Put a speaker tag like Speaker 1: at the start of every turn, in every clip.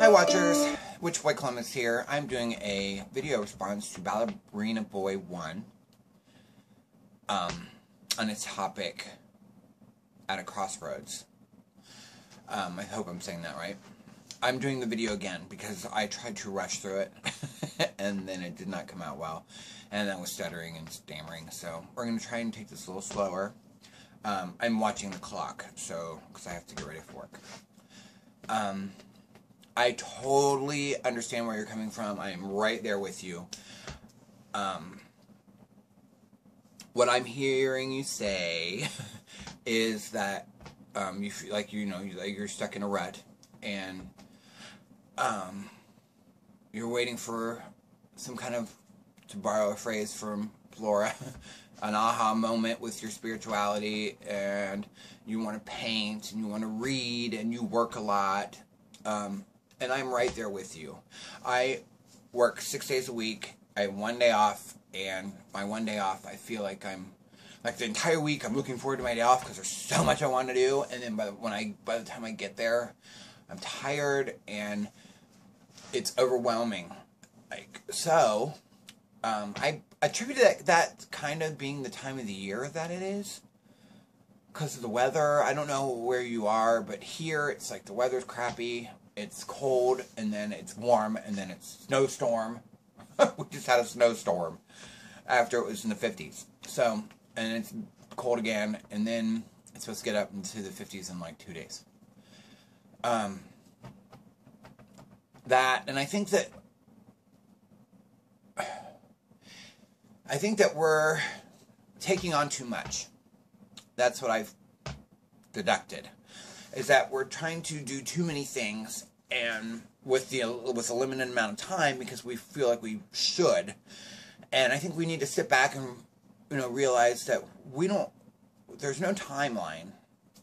Speaker 1: Hi watchers, Which Boy Columbus here. I'm doing a video response to Ballerinaboy1 on its topic at a crossroads. I hope I'm saying that right. I'm doing the video again because I tried to rush through it and then it did not come out well, and I was stuttering and stammering, so we're going to try and take this a little slower. I'm watching the clock, so because I have to get ready for work. I totally understand where you're coming from. I am right there with you. What I'm hearing you say is that you feel like you're stuck in a rut, and you're waiting for some kind of, to borrow a phrase from Flora, an aha moment with your spirituality, and you want to paint and you want to read and you work a lot. And I'm right there with you. I work 6 days a week. I have 1 day off, and my 1 day off, I feel like I'm, like the entire week, I'm looking forward to my day off because there's so much I want to do. And then by the time I get there, I'm tired and it's overwhelming. I attribute that kind of being the time of the year that it is, because of the weather. I don't know where you are, but here it's like the weather's crappy. It's cold, and then it's warm, and then it's snowstorm. We just had a snowstorm after it was in the 50s. So, and it's cold again, and then it's supposed to get up into the 50s in like 2 days. And I think that we're taking on too much. That's what I've deducted, is that we're trying to do too many things, and with a limited amount of time, because we feel like we should. And I think we need to sit back and realize that there's no timeline.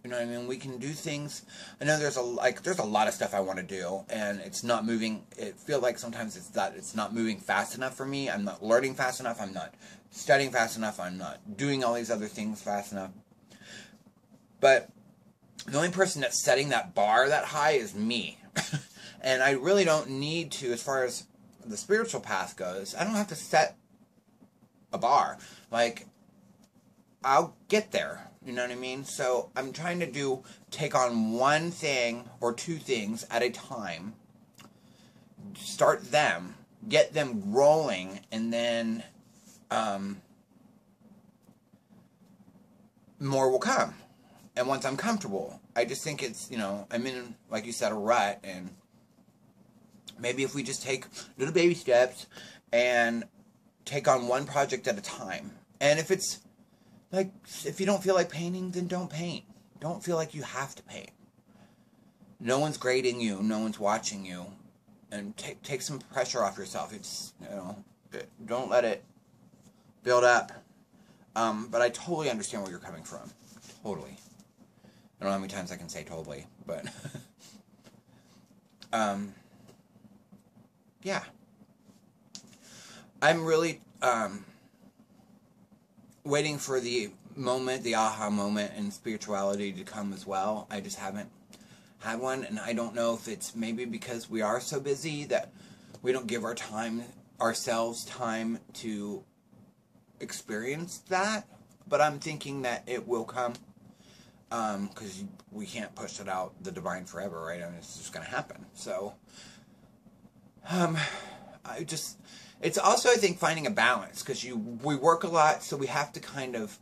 Speaker 1: You know what I mean? We can do things. I know there's a lot of stuff I want to do, and it's not moving. It feels like sometimes it's not moving fast enough for me. I'm not learning fast enough. I'm not studying fast enough. I'm not doing all these other things fast enough. But the only person that's setting that bar that high is me. And I really don't need to, as far as the spiritual path goes, I don't have to set a bar. Like, I'll get there. You know what I mean? So I'm trying to take on one thing or two things at a time, start them, get them rolling, and then more will come. And once I'm comfortable, I just think it's, I'm in, like you said, a rut, and maybe if we just take little baby steps and take on one project at a time. And if it's, like, if you don't feel like painting, then don't paint. Don't feel like you have to paint. No one's grading you. No one's watching you. And take some pressure off yourself. It's, don't let it build up. But I totally understand where you're coming from. Totally. I don't know how many times I can say totally, but yeah. I'm really waiting for the moment, the aha moment in spirituality to come as well. I just haven't had one, and I don't know if it's maybe because we are so busy that we don't give ourselves time to experience that. But I'm thinking that it will come. Because we can't push it out, the divine, forever, right? I mean, it's just going to happen. So, it's also, I think, finding a balance, because we work a lot, so we have to kind of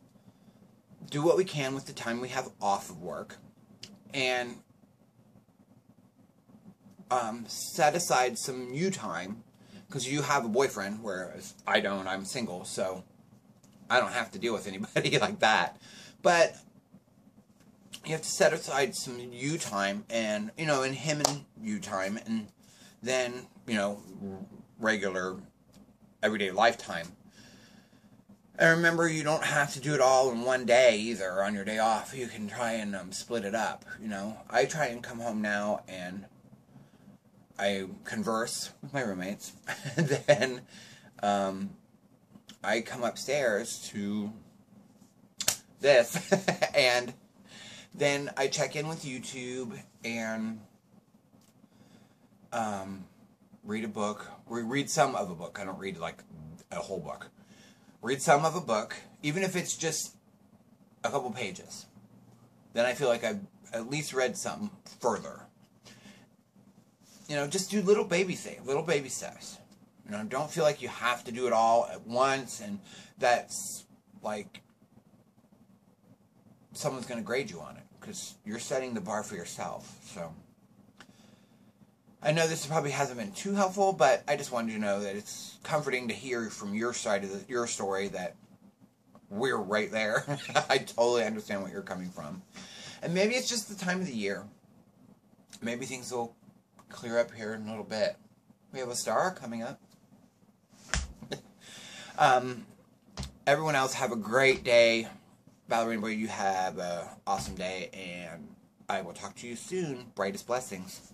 Speaker 1: do what we can with the time we have off of work, and set aside some you time, because you have a boyfriend, whereas I don't. I'm single, so I don't have to deal with anybody like that. But you have to set aside some you time, and, and him and you time, and then, regular, everyday lifetime. And remember, you don't have to do it all in one day either on your day off. You can try and split it up, I try and come home now, and I converse with my roommates, and then I come upstairs to this, and then I check in with YouTube, and read a book. Read some of a book. I don't read like a whole book. Read some of a book, even if it's just a couple pages. Then I feel like I've at least read something further. You know, just do little baby things, little baby steps. You know, don't feel like you have to do it all at once, and that's like someone's going to grade you on it, because you're setting the bar for yourself. So I know this probably hasn't been too helpful, but I just wanted you to know that it's comforting to hear from your side of your story that we're right there. I totally understand what you're coming from. And maybe it's just the time of the year. Maybe things will clear up here in a little bit. We have a star coming up. Everyone else have a great day. Ballerina Boy, you have an awesome day, and I will talk to you soon. Brightest blessings.